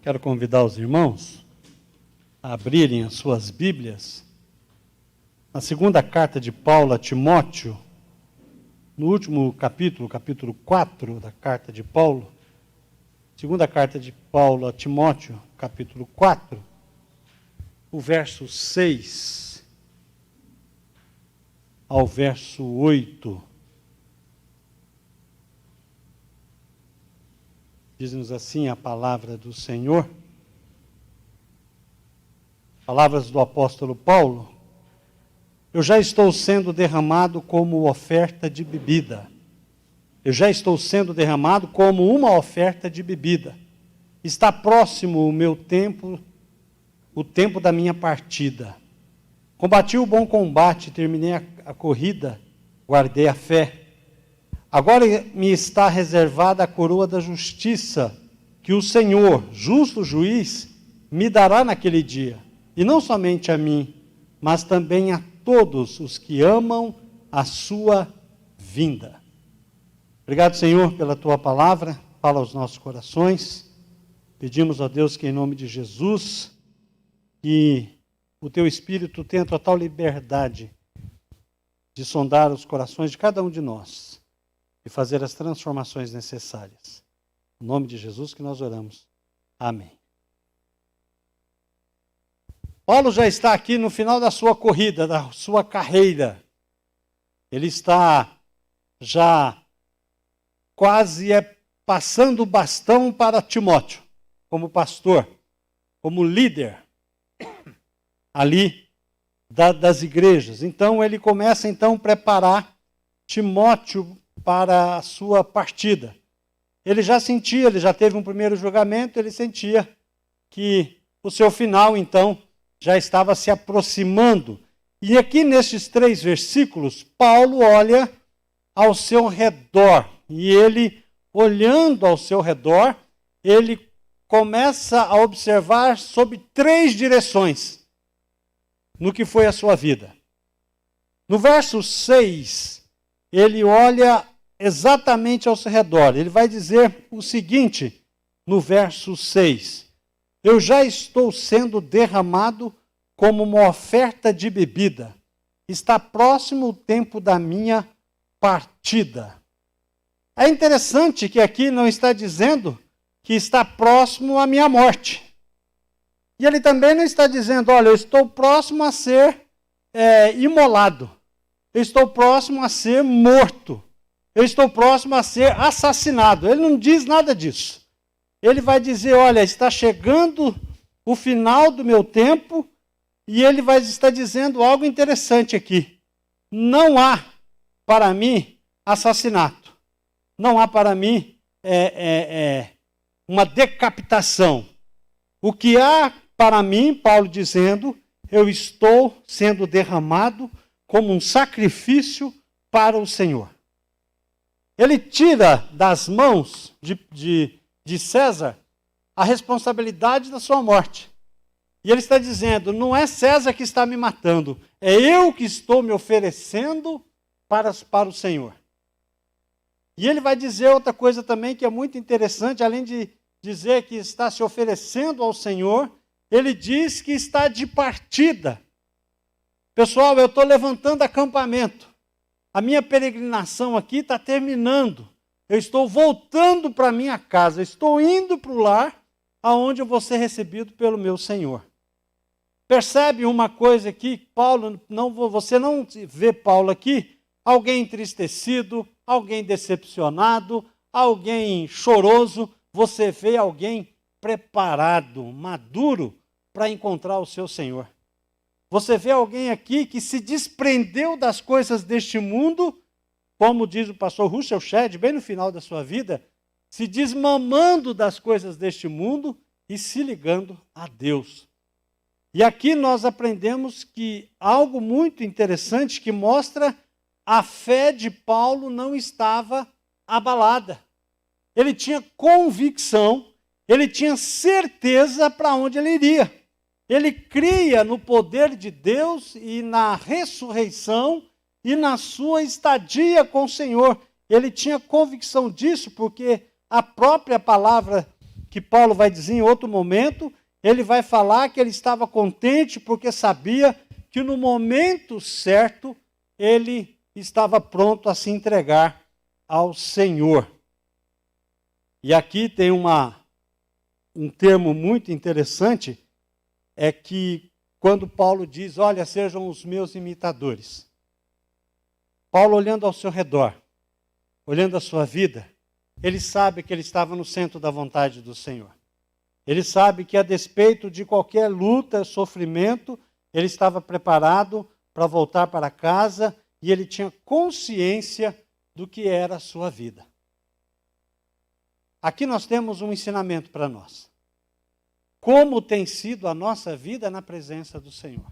Quero convidar os irmãos a abrirem as suas Bíblias na segunda carta de Paulo a Timóteo, no último capítulo, capítulo 4 da carta de Paulo, segunda carta de Paulo a Timóteo, capítulo 4, o verso 6 ao verso 8. Diz-nos assim a palavra do Senhor, palavras do apóstolo Paulo: eu já estou sendo derramado como oferta de bebida. Eu já estou sendo derramado como uma oferta de bebida. Está próximo o meu tempo, o tempo da minha partida. Combati o bom combate, terminei a corrida, guardei a fé. Agora me está reservada a coroa da justiça, que o Senhor, justo juiz, me dará naquele dia. E não somente a mim, mas também a todos os que amam a sua vinda. Obrigado, Senhor, pela tua palavra. Fala aos nossos corações. Pedimos a Deus que, em nome de Jesus, que o teu Espírito tenha total liberdade de sondar os corações de cada um de nós e fazer as transformações necessárias. Em nome de Jesus que nós oramos. Amém. Paulo já está aqui no final da sua corrida, da sua carreira. Ele está já quase passando o bastão para Timóteo, como pastor, como líder ali das igrejas. Então ele começa a preparar Timóteo para a sua partida. Ele já sentia, ele já teve um primeiro julgamento, ele sentia que o seu final, então, já estava se aproximando. E aqui nestes 3 versículos, Paulo olha ao seu redor. E ele, olhando ao seu redor, ele começa a observar sob 3 direções no que foi a sua vida. No verso 6, ele olha exatamente ao seu redor. Ele vai dizer o seguinte, no verso 6. Eu já estou sendo derramado como uma oferta de bebida. Está próximo o tempo da minha partida. É interessante que aqui não está dizendo que está próximo à minha morte. E ele também não está dizendo, olha, eu estou próximo a ser imolado. Eu estou próximo a ser morto. Eu estou próximo a ser assassinado. Ele não diz nada disso. Ele vai dizer, olha, está chegando o final do meu tempo, e ele vai estar dizendo algo interessante aqui. Não há para mim assassinato. Não há para mim uma decapitação. O que há para mim, Paulo dizendo, eu estou sendo derramado como um sacrifício para o Senhor. Ele tira das mãos de César a responsabilidade da sua morte. E ele está dizendo, não é César que está me matando, é eu que estou me oferecendo para o Senhor. E ele vai dizer outra coisa também que é muito interessante, além de dizer que está se oferecendo ao Senhor, ele diz que está de partida. Pessoal, eu estou levantando acampamento. A minha peregrinação aqui está terminando. Eu estou voltando para a minha casa. Estou indo para o lar aonde eu vou ser recebido pelo meu Senhor. Percebe uma coisa aqui? Paulo, você não vê Paulo aqui, alguém entristecido, alguém decepcionado, alguém choroso. Você vê alguém preparado, maduro para encontrar o seu Senhor. Você vê alguém aqui que se desprendeu das coisas deste mundo, como diz o pastor Russell Shedd, bem no final da sua vida, se desmamando das coisas deste mundo e se ligando a Deus. E aqui nós aprendemos que algo muito interessante que mostra a fé de Paulo não estava abalada. Ele tinha convicção, ele tinha certeza para onde ele iria. Ele cria no poder de Deus e na ressurreição e na sua estadia com o Senhor. Ele tinha convicção disso porque a própria palavra que Paulo vai dizer em outro momento, ele vai falar que ele estava contente porque sabia que no momento certo ele estava pronto a se entregar ao Senhor. E aqui tem um termo muito interessante, é que quando Paulo diz, olha, sejam os meus imitadores. Paulo, olhando ao seu redor, olhando a sua vida, ele sabe que ele estava no centro da vontade do Senhor. Ele sabe que, a despeito de qualquer luta, sofrimento, ele estava preparado para voltar para casa e ele tinha consciência do que era a sua vida. Aqui nós temos um ensinamento para nós. Como tem sido a nossa vida na presença do Senhor?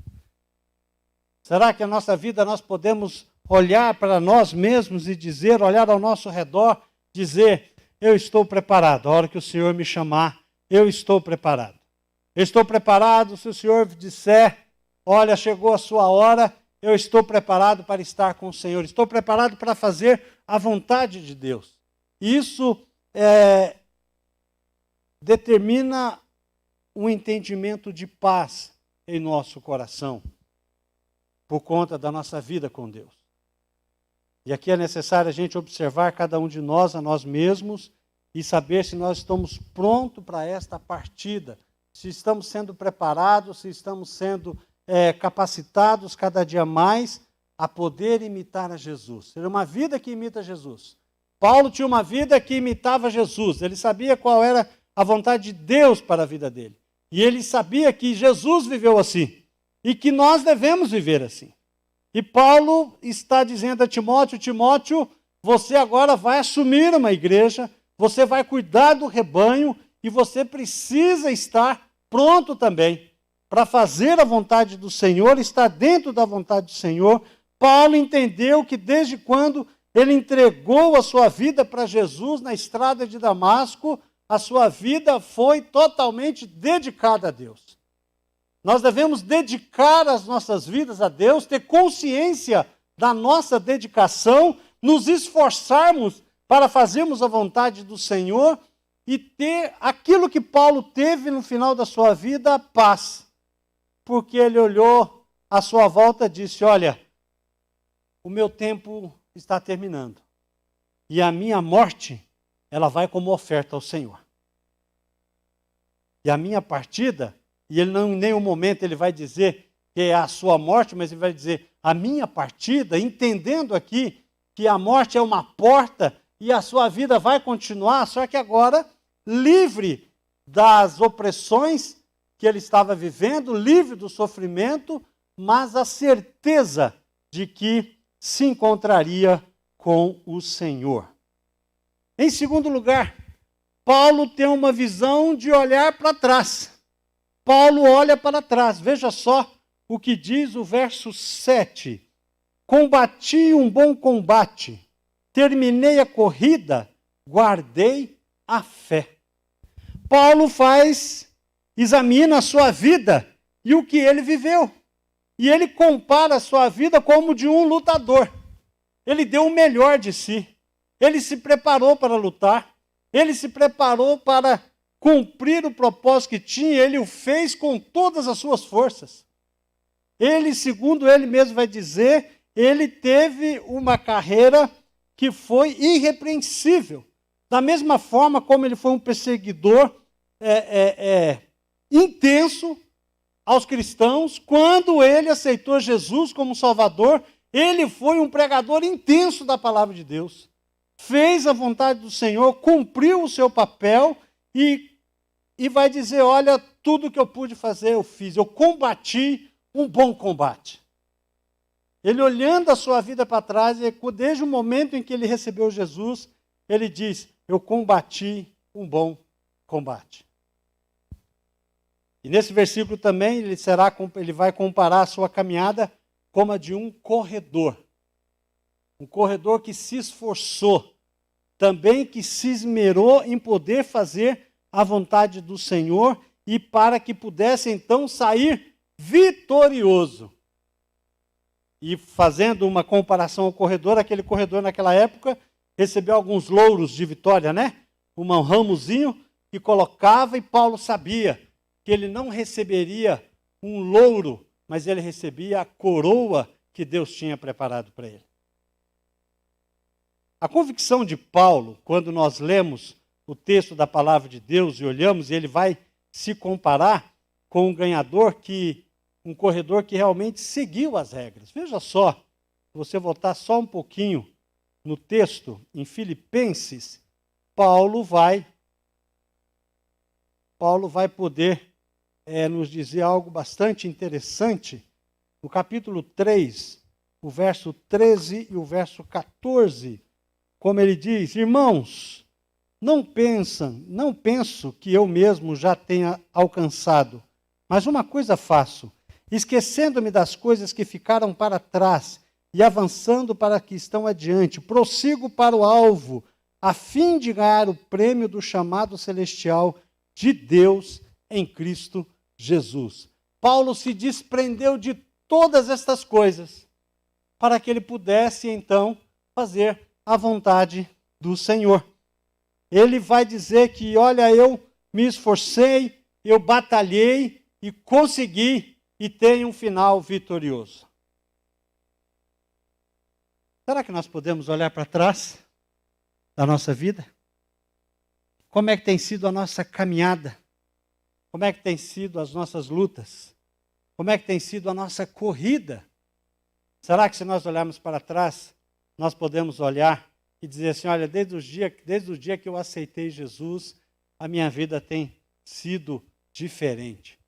Será que a nossa vida nós podemos olhar para nós mesmos e dizer, olhar ao nosso redor, dizer, eu estou preparado, a hora que o Senhor me chamar, eu estou preparado. Eu estou preparado se o Senhor disser, olha, chegou a sua hora, eu estou preparado para estar com o Senhor. Estou preparado para fazer a vontade de Deus. Isso determina um entendimento de paz em nosso coração, por conta da nossa vida com Deus. E aqui é necessário a gente observar cada um de nós, a nós mesmos, e saber se nós estamos prontos para esta partida, se estamos sendo preparados, se estamos sendo capacitados cada dia mais a poder imitar a Jesus. Ser uma vida que imita Jesus. Paulo tinha uma vida que imitava Jesus. Ele sabia qual era a vontade de Deus para a vida dele. E ele sabia que Jesus viveu assim. E que nós devemos viver assim. E Paulo está dizendo a Timóteo, Timóteo, você agora vai assumir uma igreja, você vai cuidar do rebanho e você precisa estar pronto também para fazer a vontade do Senhor, estar dentro da vontade do Senhor. Paulo entendeu que desde quando ele entregou a sua vida para Jesus na estrada de Damasco, a sua vida foi totalmente dedicada a Deus. Nós devemos dedicar as nossas vidas a Deus, ter consciência da nossa dedicação, nos esforçarmos para fazermos a vontade do Senhor e ter aquilo que Paulo teve no final da sua vida, a paz. Porque ele olhou à sua volta e disse, olha, o meu tempo está terminando. E a minha morte, ela vai como oferta ao Senhor. E a minha partida, e ele não em nenhum momento ele vai dizer que é a sua morte, mas ele vai dizer a minha partida, entendendo aqui que a morte é uma porta e a sua vida vai continuar, só que agora livre das opressões que ele estava vivendo, livre do sofrimento, mas a certeza de que se encontraria com o Senhor. Em segundo lugar, Paulo tem uma visão de olhar para trás. Paulo olha para trás. Veja só o que diz o verso 7. Combati um bom combate, terminei a corrida, guardei a fé. Paulo examina a sua vida e o que ele viveu. E ele compara a sua vida como de um lutador. Ele deu o melhor de si. Ele se preparou para lutar. Ele se preparou para cumprir o propósito que tinha. Ele o fez com todas as suas forças. Ele, segundo ele mesmo vai dizer, ele teve uma carreira que foi irrepreensível. Da mesma forma como ele foi um perseguidor intenso aos cristãos, quando ele aceitou Jesus como Salvador, ele foi um pregador intenso da palavra de Deus. Fez a vontade do Senhor, cumpriu o seu papel e vai dizer, olha, tudo que eu pude fazer eu fiz. Eu combati um bom combate. Ele olhando a sua vida para trás, desde o momento em que ele recebeu Jesus, ele diz, eu combati um bom combate. E nesse versículo também ele vai comparar a sua caminhada como a de um corredor. Um corredor que se esforçou, também que se esmerou em poder fazer a vontade do Senhor e para que pudesse então sair vitorioso. E fazendo uma comparação ao corredor, aquele corredor naquela época recebeu alguns louros de vitória, né? Um ramozinho que colocava, e Paulo sabia que ele não receberia um louro, mas ele recebia a coroa que Deus tinha preparado para ele. A convicção de Paulo, quando nós lemos o texto da palavra de Deus e olhamos, e ele vai se comparar com um ganhador um corredor que realmente seguiu as regras. Veja só, se você voltar só um pouquinho no texto, em Filipenses, Paulo vai poder nos dizer algo bastante interessante. No capítulo 3, o verso 13 e o verso 14, como ele diz: irmãos, não penso que eu mesmo já tenha alcançado, mas uma coisa faço, esquecendo-me das coisas que ficaram para trás e avançando para que estão adiante, prossigo para o alvo, a fim de ganhar o prêmio do chamado celestial de Deus em Cristo Jesus. Paulo se desprendeu de todas estas coisas para que ele pudesse, então, fazer a vontade do Senhor. Ele vai dizer que, olha, eu me esforcei, eu batalhei e consegui e tenho um final vitorioso. Será que nós podemos olhar para trás da nossa vida? Como é que tem sido a nossa caminhada? Como é que tem sido as nossas lutas? Como é que tem sido a nossa corrida? Será que se nós olharmos para trás, nós podemos olhar e dizer assim, olha, desde o dia que eu aceitei Jesus, a minha vida tem sido diferente.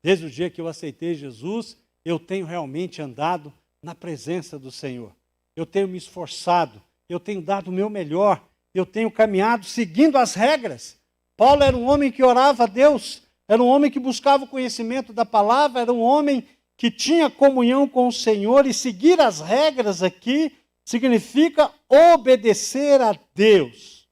Desde o dia que eu aceitei Jesus, eu tenho realmente andado na presença do Senhor. Eu tenho me esforçado, eu tenho dado o meu melhor, eu tenho caminhado seguindo as regras. Paulo era um homem que orava a Deus, era um homem que buscava o conhecimento da palavra, era um homem que tinha comunhão com o Senhor, e seguir as regras aqui significa obedecer a Deus,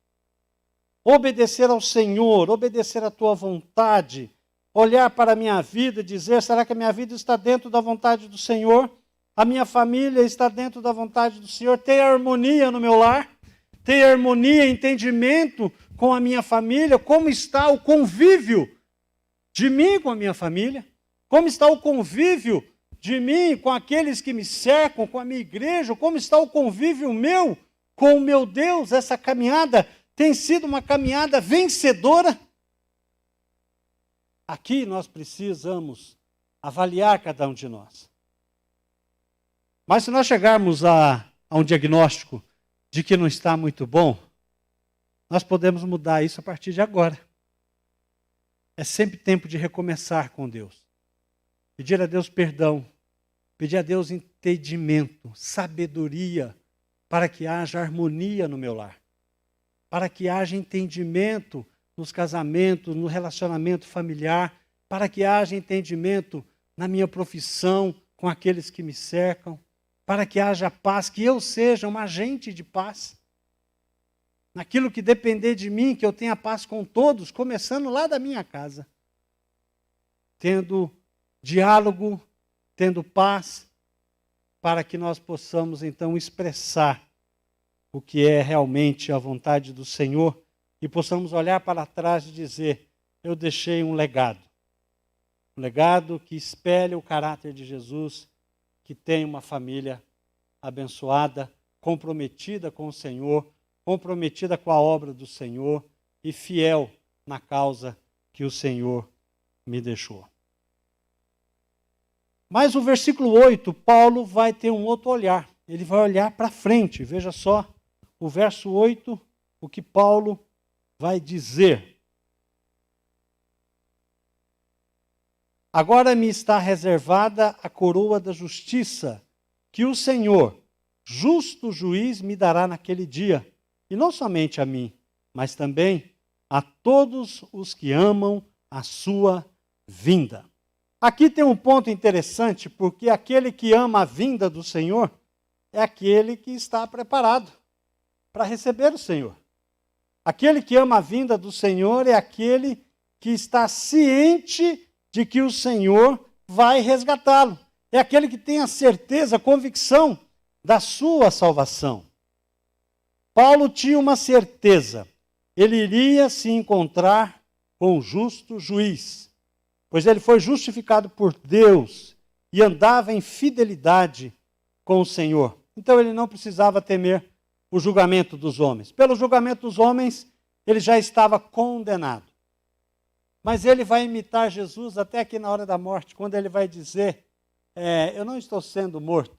obedecer ao Senhor, obedecer à tua vontade, olhar para a minha vida e dizer, será que a minha vida está dentro da vontade do Senhor? A minha família está dentro da vontade do Senhor? Tem harmonia no meu lar? Tem harmonia, entendimento com a minha família? Como está o convívio de mim com a minha família? Como está o convívio de mim com aqueles que me cercam, com a minha igreja? Como está o convívio meu com o meu Deus? Essa caminhada tem sido uma caminhada vencedora? Aqui nós precisamos avaliar cada um de nós. Mas se nós chegarmos a um diagnóstico de que não está muito bom, nós podemos mudar isso a partir de agora. É sempre tempo de recomeçar com Deus. Pedir a Deus perdão, pedir a Deus entendimento, sabedoria, para que haja harmonia no meu lar, para que haja entendimento nos casamentos, no relacionamento familiar, para que haja entendimento na minha profissão, com aqueles que me cercam, para que haja paz, que eu seja um agente de paz. Naquilo que depender de mim, que eu tenha paz com todos, começando lá da minha casa. Tendo diálogo, tendo paz, para que nós possamos então expressar o que é realmente a vontade do Senhor e possamos olhar para trás e dizer, eu deixei um legado que espelha o caráter de Jesus, que tem uma família abençoada, comprometida com o Senhor, comprometida com a obra do Senhor e fiel na causa que o Senhor me deixou. Mas o versículo 8, Paulo vai ter um outro olhar. Ele vai olhar para frente. Veja só, o verso 8, o que Paulo vai dizer. Agora me está reservada a coroa da justiça, que o Senhor, justo juiz, me dará naquele dia. E não somente a mim, mas também a todos os que amam a sua vinda. Aqui tem um ponto interessante, porque aquele que ama a vinda do Senhor é aquele que está preparado para receber o Senhor. Aquele que ama a vinda do Senhor é aquele que está ciente de que o Senhor vai resgatá-lo. É aquele que tem a certeza, a convicção da sua salvação. Paulo tinha uma certeza. Ele iria se encontrar com o justo juiz, pois ele foi justificado por Deus e andava em fidelidade com o Senhor. Então ele não precisava temer o julgamento dos homens. Pelo julgamento dos homens, ele já estava condenado. Mas ele vai imitar Jesus até aqui na hora da morte, quando ele vai dizer, eu não estou sendo morto,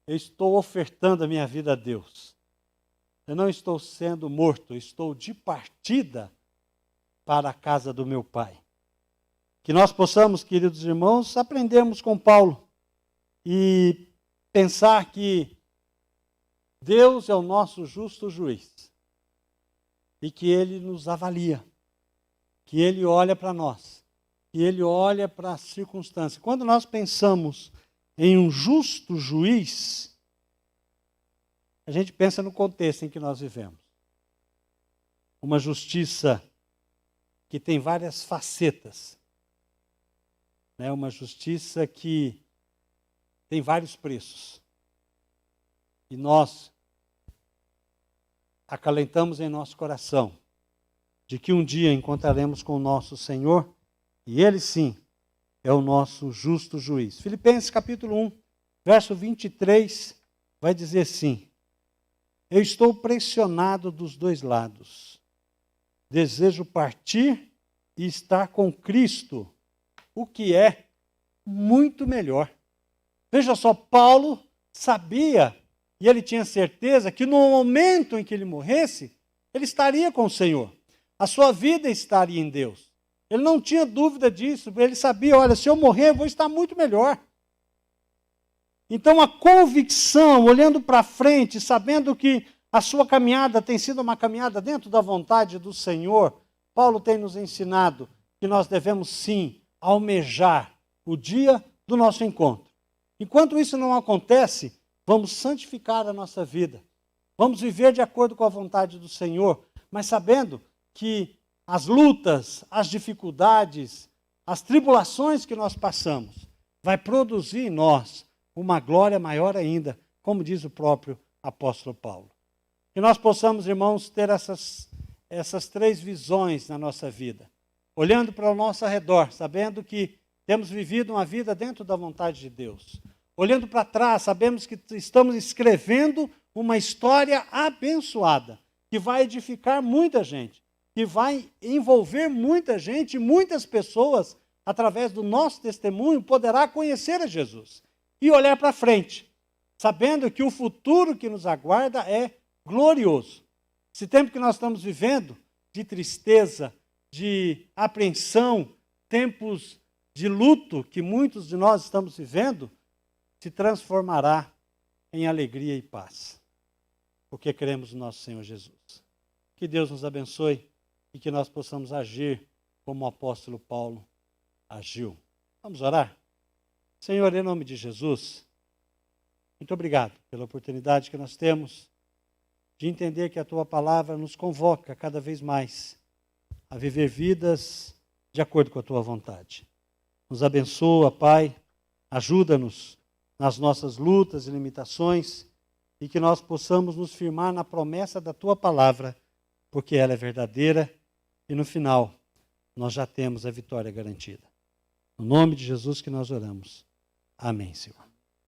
eu estou ofertando a minha vida a Deus. Eu não estou sendo morto, eu estou de partida para a casa do meu Pai. Que nós possamos, queridos irmãos, aprendermos com Paulo e pensar que Deus é o nosso justo juiz e que Ele nos avalia, que Ele olha para nós, que Ele olha para as circunstâncias. Quando nós pensamos em um justo juiz, a gente pensa no contexto em que nós vivemos. Uma justiça que tem várias facetas. Uma justiça que tem vários preços. E nós acalentamos em nosso coração de que um dia encontraremos com o nosso Senhor, e Ele sim é o nosso justo juiz. Filipenses capítulo 1, verso 23, vai dizer assim: eu estou pressionado dos dois lados. Desejo partir e estar com Cristo, o que é muito melhor. Veja só, Paulo sabia, e ele tinha certeza, que no momento em que ele morresse, ele estaria com o Senhor. A sua vida estaria em Deus. Ele não tinha dúvida disso, ele sabia, olha, se eu morrer, eu vou estar muito melhor. Então a convicção, olhando para frente, sabendo que a sua caminhada tem sido uma caminhada dentro da vontade do Senhor, Paulo tem nos ensinado que nós devemos sim almejar o dia do nosso encontro. Enquanto isso não acontece, vamos santificar a nossa vida. Vamos viver de acordo com a vontade do Senhor, mas sabendo que as lutas, as dificuldades, as tribulações que nós passamos, vai produzir em nós uma glória maior ainda, como diz o próprio apóstolo Paulo. Que nós possamos, irmãos, ter essas três visões na nossa vida. Olhando para o nosso redor, sabendo que temos vivido uma vida dentro da vontade de Deus. Olhando para trás, sabemos que estamos escrevendo uma história abençoada, que vai edificar muita gente, que vai envolver muita gente, muitas pessoas, através do nosso testemunho, poderá conhecer a Jesus. E olhar para frente, sabendo que o futuro que nos aguarda é glorioso. Esse tempo que nós estamos vivendo, de tristeza, de apreensão, tempos de luto que muitos de nós estamos vivendo, se transformará em alegria e paz, porque cremos no nosso Senhor Jesus. Que Deus nos abençoe e que nós possamos agir como o apóstolo Paulo agiu. Vamos orar? Senhor, em nome de Jesus, muito obrigado pela oportunidade que nós temos de entender que a Tua palavra nos convoca cada vez mais a viver vidas de acordo com a Tua vontade. Nos abençoa, Pai, ajuda-nos nas nossas lutas e limitações e que nós possamos nos firmar na promessa da Tua palavra, porque ela é verdadeira e no final nós já temos a vitória garantida. No nome de Jesus que nós oramos. Amém, Senhor.